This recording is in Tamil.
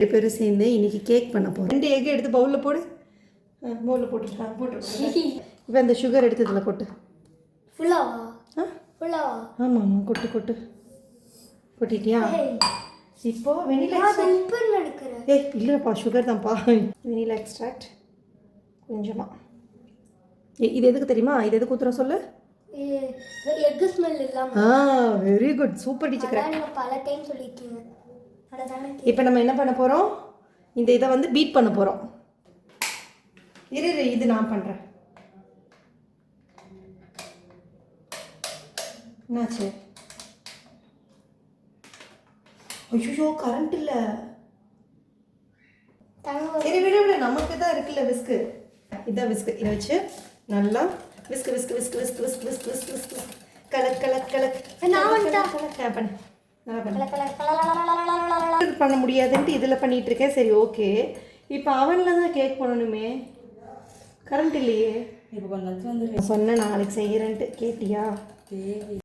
2 பேரும் சேர்ந்து இன்னைக்கு கேக் பண்ண போகிறோம். 2 எக் எடுத்து பவுலில் போடு. பவுலில் போட்டு இப்போ அந்த சுகர் எடுத்து இதில் கொட்டு. ஃபுல்லாவா? ஃபுல்லாவா? ஆமாம் கொட்டிட்டியா? இப்போ வெனிலா இல்லைப்பா, சுகர் தான்ப்பா. வெனிலா எக்ஸ்ட்ராக்ட் கொஞ்சமாக. இது எதுக்கு தெரியுமா? இது எதுக்கு ஊற்றுற சொல்லு. எக் ஸ்மெல் இல்லாம. Very good, super teacher. நீங்க பல டைம் சொல்லிருக்கீங்க. இப்போ நம்ம என்ன பண்ண போகிறோம்? இந்த இதை வந்து பீட் பண்ண போகிறோம். இரு இது நான் பண்ணுறேன். என்னாச்சு? ஐயோ கரண்ட் இல்லை. சரி விட நமக்கு தான் இருக்குல்ல விஸ்கு. இதான் விஸ்கு. இதை வச்சு நல்லா விஸ்கு கலக் பண்ண முடியாதுன்ட்டு இதில் பண்ணிட்டு இருக்கேன். சரி ஓகே. இப்போ அவனில் தான் கேக் பண்ணணுமே, கரண்ட் இல்லையே. இப்போ கொஞ்சம் சொன்னேன் நாளைக்கு செய்கிறேன்ட்டு. கேட்டியா?